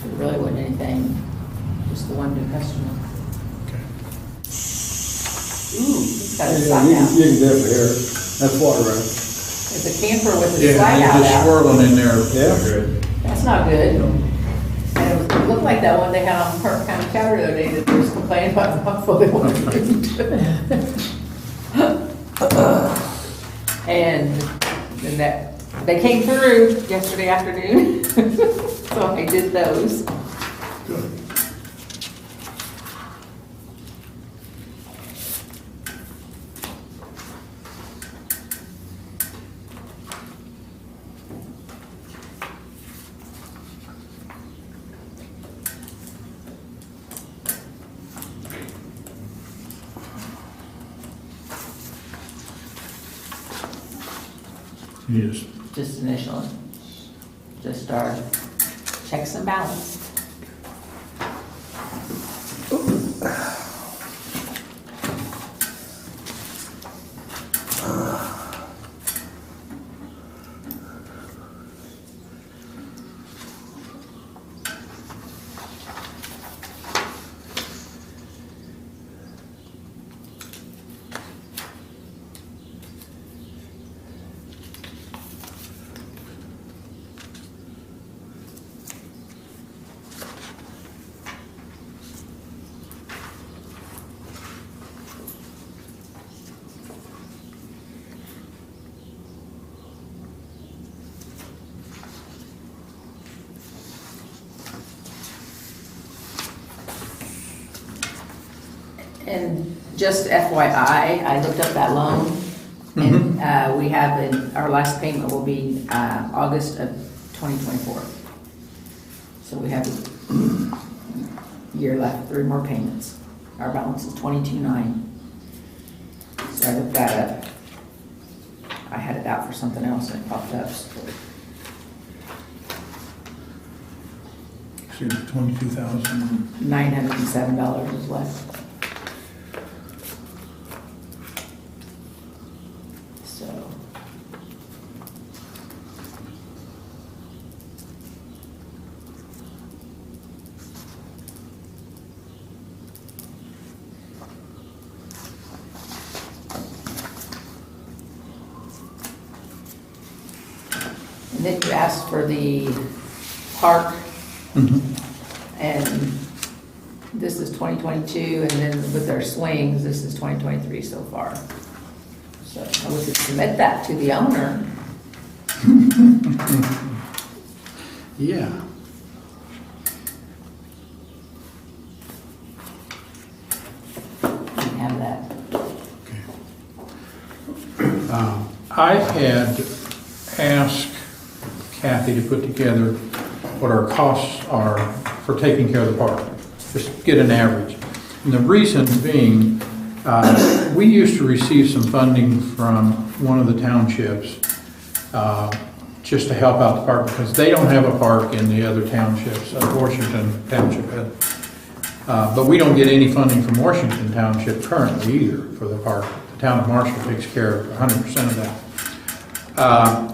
There really wasn't anything, just the one new customer. Got a Yeah, slide you out. can definitely hear it. That's water, right? It's a camper with a Yeah, slide they're out just out. swirling in there. Yeah. Good. That's not good. And it looked like that one they had on Parke County Counter the other day that they was complaining about how full they wanted to be. And then they came through yesterday afternoon, so I did those. Yes. Just initial, just our checks and balance. And just FYI, I looked up that loan, and we have, our last payment will be August of 2024. So we have a year left, 3 more payments. Our balance is 22.9. So I looked that up. I had it out for something else and it popped up. So See, $22,000. $907 is left. So. And then you asked for the park. And this is 2022, and then with their swings, this is 2023 so far. So I would submit that to the owner. Yeah. You have that. I had asked Kathy to put together what our costs are for taking care of the park, just get an average. And the reason being, we used to receive some funding from one of the townships just to help out the park, because they don't have a park in the other townships. Washington Township has. But we don't get any funding from Washington Township currently either for the park. The town of Marshall takes care of 100% of that.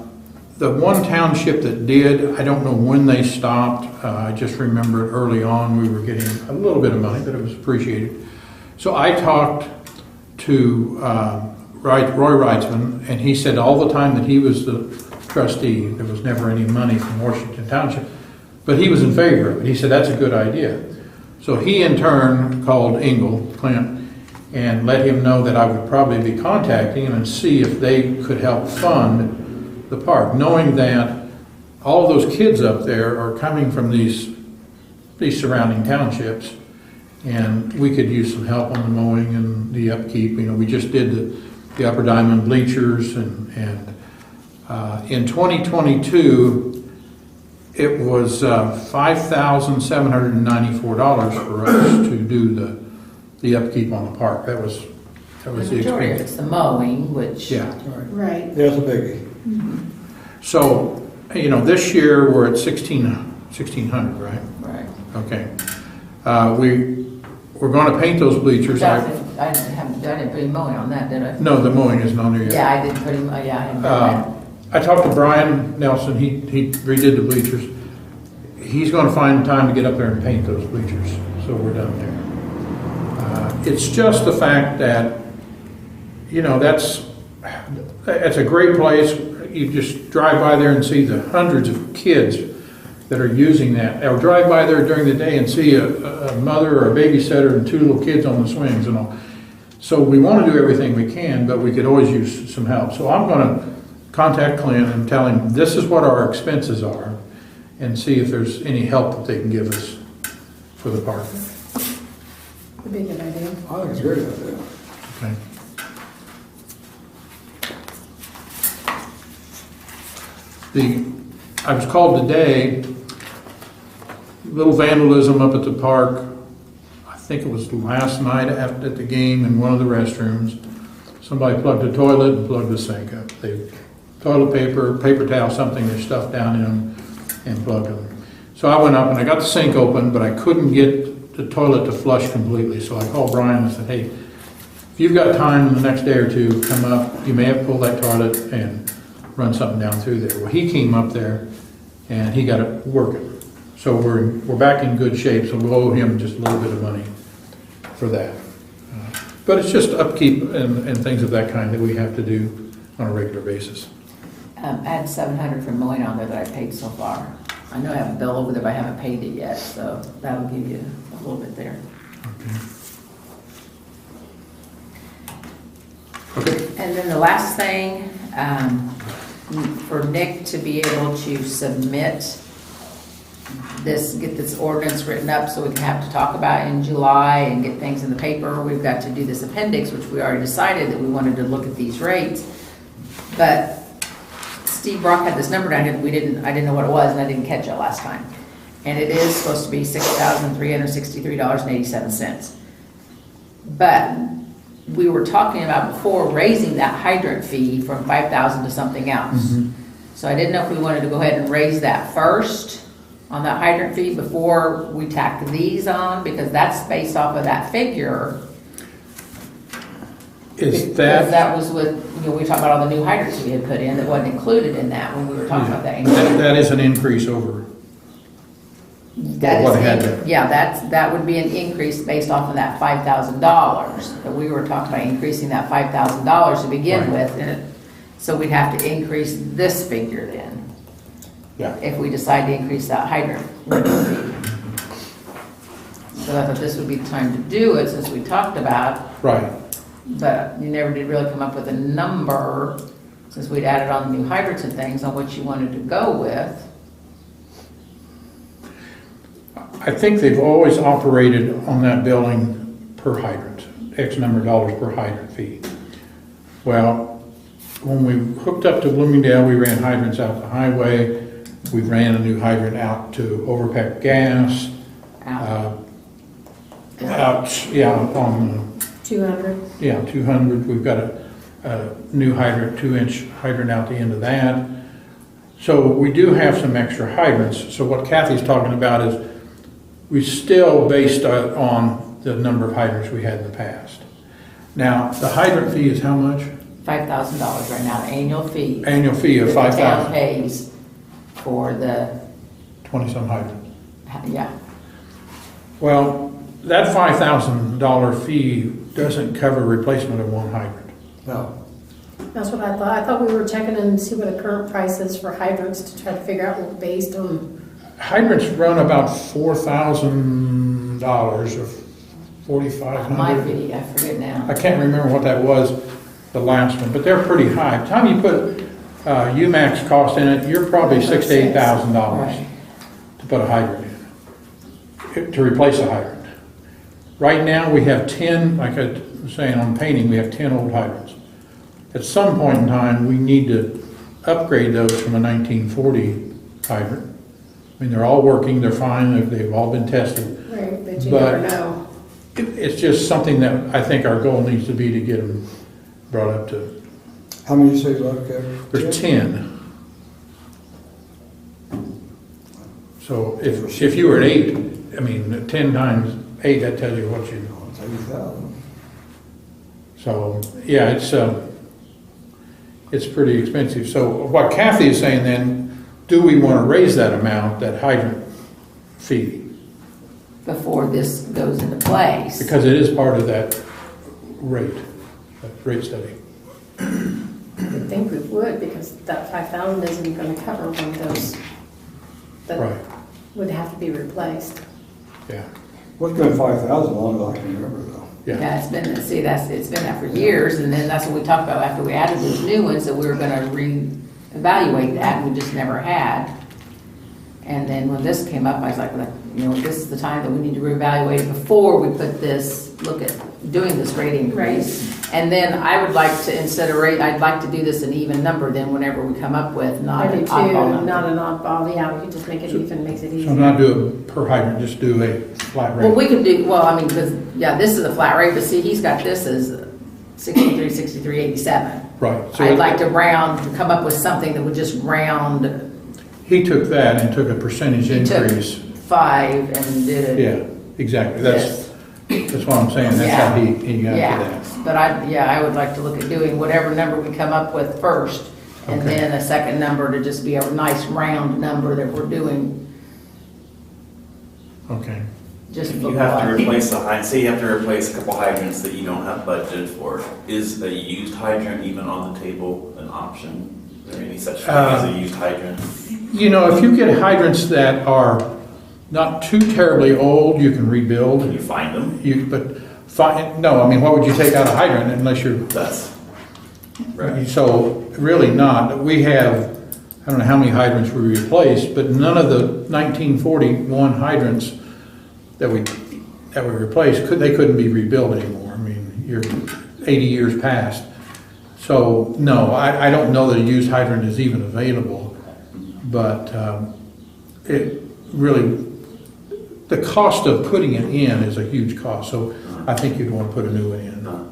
The one township that did, I don't know when they stopped. I just remember early on we were getting a little bit of money, but it was appreciated. So I talked to Roy Reitzman, and he said all the time that he was the trustee, there was never any money from Washington Township, but he was in favor of it. He said that's a good idea. So he in turn called Clint, and let him know that I would probably be contacting him and see if they could help fund the park, knowing that all those kids up there are coming from these surrounding townships, and we could use some help on the mowing and the upkeep. You know, we just did the Upper Diamond bleachers, and in 2022, it was $5,794 for us to do the upkeep on the park. That was The the majority of expense. it's the mowing, which. Yeah. Right. That's a biggie. So, you know, this year we're at 1,600, right? Right. Okay. We're going to paint those bleachers. I didn't put any mowing on that, did I? No, the mowing isn't on there yet. Yeah, I didn't put him, yeah, I didn't put that. I talked to Brian Nelson, he redid the bleachers. He's gonna find time to get up there and paint those bleachers, so we're done there. It's just the fact that you know, that's a great place. You just drive by there and see the hundreds of kids that are using that. Or drive by there during the day and see a mother or a babysitter and two little kids on the swings and all. So we want to do everything we can, but we could always use some help. So I'm going to contact Clint and tell him this is what our expenses are and see if there's any help that they can give us for the park. Would be a good idea. I think it's a great idea. Okay. I was called today, little vandalism up at the park. I think it was last night at the game in one of the restrooms. Somebody plugged a toilet and plugged the sink up. They toilet paper, paper towel, something they stuffed down in them and plugged them. So I went up and I got the sink open, but I couldn't get the toilet to flush completely. So I called Brian and said, hey, if you've got time in the next day or two, come up. You may have to pull that toilet and run something down through there. Well, he came up there and he got it working. So we're back in good shape, so we'll owe him just a little bit of money for that. But it's just upkeep and things of that kind that we have to do on a regular basis. I had $700 for mowing on there that I paid so far. I know I have a bill over there, but I haven't paid it yet, so that'll give you a little bit there. Okay. And then the last thing, for Nick to be able to submit this, get this ordinance written up so we can have to talk about it in July and get things in the paper. We've got to do this appendix, which we already decided that we wanted to look at these rates. But Steve Brock had this number down here that I didn't know what it was, and I didn't catch it last time. And it is supposed to be $6,363.87. But we were talking about before raising that hydrant fee from $5,000 to something else. Mm-hmm. So I didn't know if we wanted to go ahead and raise that first on that hydrant fee before we tack these on, because that's based off of that figure. Is Because that was with, we talked about all the new hydrants we had put in that wasn't included in that when we were talking about that. that is an increase over That what is, had to- yeah, that would be an increase based off of that $5,000. But we were talking about increasing that $5,000 to begin Right. with, and so we'd have to increase this figure then, Yeah. if we decide to increase that hydrant fee. So I thought this would be the time to do it, since we talked about, Right. but you never did really come up with a number, since we'd added on the new hydrants and things, on what you wanted to go with. I think they've always operated on that building per hydrant, X number of dollars per hydrant fee. Well, when we hooked up to Bloomingdale, we ran hydrants out the highway. We ran a new hydrant out to Overpeck Gas. Out. On 200. 200. We've got a new hydrant, 2-inch hydrant out the end of that. So we do have some extra hydrants. So what Kathy's talking about is we still based on the number of hydrants we had in the past. Now, the hydrant fee is how much? $5,000 right now, annual fee. Annual fee of that the town $5,000. pays for the, 20-some hydrants. yeah. Well, that $5,000 fee doesn't cover replacement of one hydrant. No. That's what I thought. I thought we were checking and see what the current price is for hydrants to try to figure out what based on. Hydrants run about $4,000 or $4,500. Might be, I forget now. I can't remember what that was, the last one, but they're pretty high. By the time you put UMAX cost in it, you're probably $6,000 to $8,000 Right. to put a hydrant in, to replace a hydrant. Right now, we have 10, like I was saying on painting, we have 10 old hydrants. At some point in time, we need to upgrade those from a 1940 hydrant. I mean, they're all working, they're fine, they've all been tested. Right, but you But- never know. It's just something that I think our goal needs to be to get them brought up to. How many you say left, Kevin? There's 10. So if you were at 8, I mean, 10 times 8, that tells you what you. 80,000. So, yeah, it's pretty expensive. So what Kathy is saying then, do we want to raise that amount, that hydrant fee? Before this goes into place. Because it is part of that rate study. I would think we would, because that 5,000 isn't gonna cover one of those that Right. would have to be replaced. Yeah, What's been 5,000 long as I can remember though. yeah. Yeah, it's been, see, it's been that for years, and then that's what we talked about after we added those new ones, that we were gonna reevaluate that, and we just never had. And then when this came up, I was like, well, you know, this is the time that we need to reevaluate it before we put this, look at doing this rate increase. And then I would like to, instead of rate, I'd like to do this an even number then whenever we come up with, not I an do too, oddball number. not an oddball, yeah, we could just make it even, makes it So easier. not do a per hydrant, just do a flat rate. Well, we could do, well, I mean, because, yeah, this is a flat rate, but see, he's got this as 63, 63, 87. Right. So I'd like to come up with something that would just round, he took that and took a percentage he took increase. 5 and did it. Yeah, exactly. Yes. That's what I'm saying. That's how he got to Yeah, that. but I would like to look at doing whatever number we come up with first, and Okay. then a second number to just be a nice round number that we're doing, Okay. just If look you have to like. replace say you have to replace a couple hydrants that you don't have budgeted for, is a used hydrant even on the table an option? Is there any such thing as a used hydrant? You know, if you get hydrants that are not too terribly old, you can Can rebuild. you find them? No, I mean, what would you take out of hydrant unless you're, That's, right. so really not. We have, I don't know how many hydrants we replaced, but none of the 1941 hydrants that we replaced, they couldn't be rebuilt anymore. I mean, you're 80 years past. So, no, I don't know that a used hydrant is even available, but it really, the cost of putting it in is a huge cost, so I think you'd want to put a new one in. No.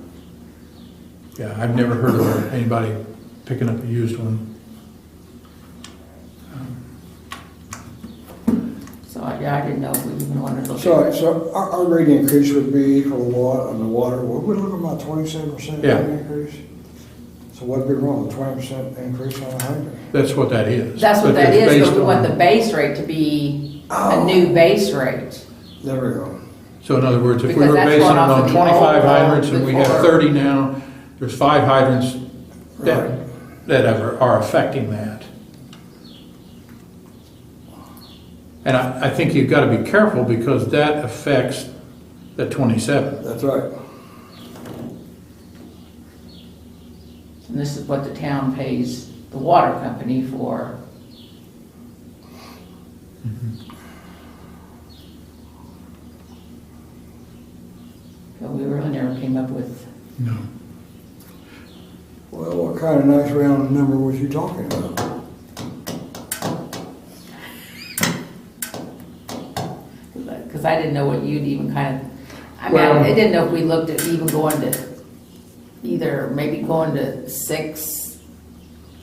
Yeah, I've never heard of anybody picking up a used one. So, yeah, I didn't know if we even wanted to look So, at. so our rate increase would be for the water, on the water, we're looking about 27% Yeah. rate increase. So what'd be wrong with 20% increase on a hydrant? That's what that is. That's what But that it's is, based but we want on- the base rate to be a Oh. new base rate. There we go. So in other words, if we Because were that's basing it going off on of the 25 old hydrants and we have before. 30 now, there's 5 hydrants Right. that are affecting that. And I think you've got to be careful because that affects the 27. That's right. And this is what the town pays the water company for. But we really never came up with, No. Well, what kind of nice round number was you talking about? because I didn't know what you'd even kind of, I mean, Well- I didn't know if we looked at even going to, either maybe going to 6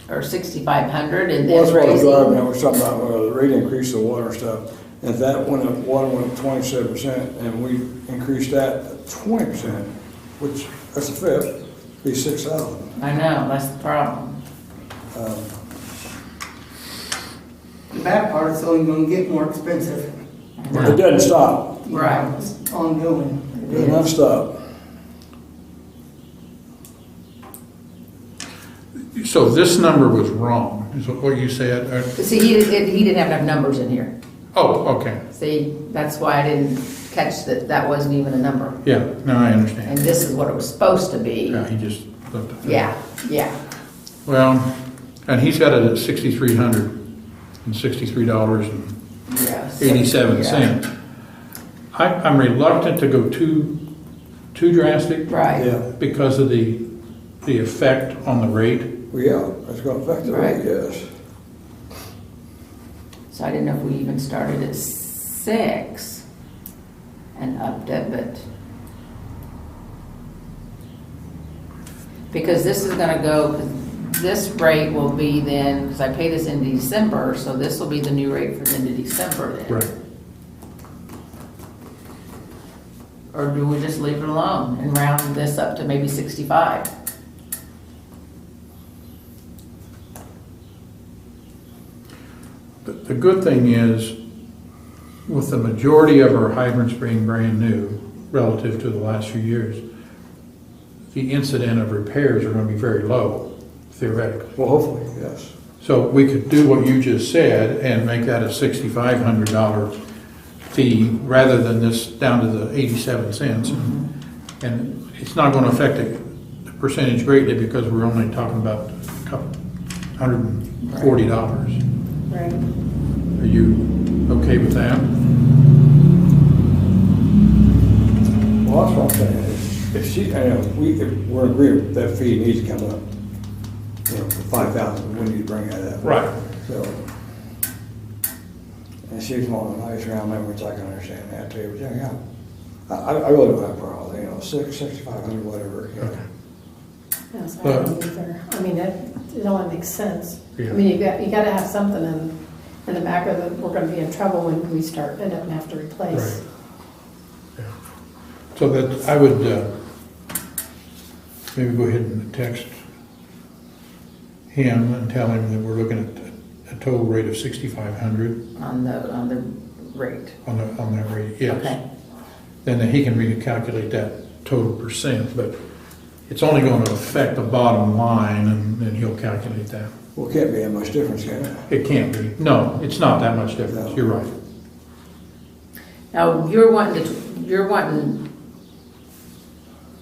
or 6,500 and Well, then that's what I was driving raising. at, was talking about the rate increase of water stuff. If that went up, water went up 27% and we increased that to 20%, which, that's a fifth, be 6,000. I know, that's the problem. The bad part, it's only gonna get more expensive. It doesn't stop. You know, Right. It's ongoing. It does not stop. So this number was wrong, is what you said? See, he didn't have enough numbers in here. Oh, okay. See, that's why I didn't catch that that wasn't even a number. Yeah, now I And understand. this is what it was supposed to be. Yeah, he just looked at that. Yeah. Well, and he's got it at $63.87. Yeah. I'm reluctant to go too drastic Right. Yeah, because of the effect on the rate. well, yeah, that's gonna affect the rate, Right. yes. So I didn't know if we even started at 6 and upped it, but. Because this is gonna go, 'cause this rate will be then, because I pay this in December, so this will be the new rate for the end of December then. Right. Or do we just leave it alone and round this up to maybe 65? The good thing is, with the majority of our hydrants being brand new relative to the last few years, the incident of repairs are gonna be very low, theoretically. Well, hopefully, yes. So we could do what you just said and make that a $6,500 fee rather than this down to the 87 cents. And it's not gonna affect the percentage greatly because we're only talking about a couple, $140. Right. Are you okay with that? Well, that's what I'm saying. If she, if we're in agreement, that fee needs to come up. For 5,000, we need to bring that up. Right. So, and she's wanting a nice round number, which I can understand that too. But yeah, I really don't have a problem. 6,500, whatever. Yeah. Okay. Yes, I don't either. I mean, it only makes sense. Yeah. I mean, you got to have something in the back of it. We're going to be in trouble when we start end up and have to replace. Right. Yeah. So that I would maybe go ahead and text him and tell him that we're looking at a total rate of 6,500 On the rate. on that rate. Yes. Okay. Then he can recalculate that total percent, but it's only going to affect the bottom line, and then he'll calculate that. Well, it can't be that much difference, can it? It can't be. No, it's not that much difference. No. You're right. Now, you're wanting,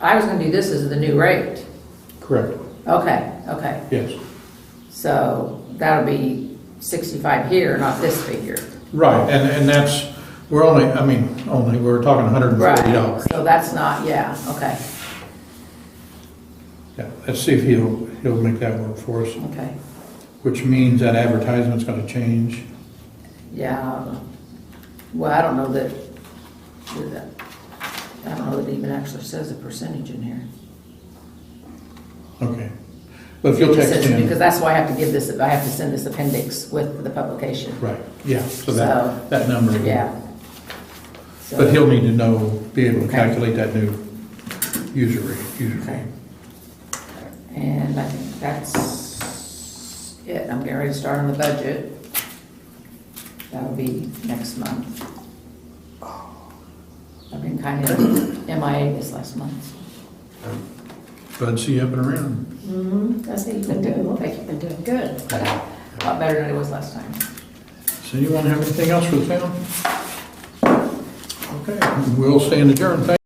I was gonna do this as the new rate. Correct. Okay. Yes. So that'll be 65 here, not this figure. Right, and that's, we're we're talking $140. Right, so that's not, yeah, okay, Yeah, let's see if he'll make that work for us, okay. which means that advertisement's gonna change. Yeah, well, I don't know that it even actually says a percentage in here. Okay. But if you'll text him. Because that's why I have to send this appendix with the publication. Right, yeah, so So, that number. Yeah. So- But he'll need to be able to Okay. calculate that new user Okay. fee. And I think that's it. I'm getting ready to start on the budget. That'll be next month. I've been kind of MIA this last month. Bud, see you up and around. I see you've been doing, look like you've been doing good. But a lot better than it was last time. Does anyone have anything else for the town? Okay, we'll stand adjourned. Thank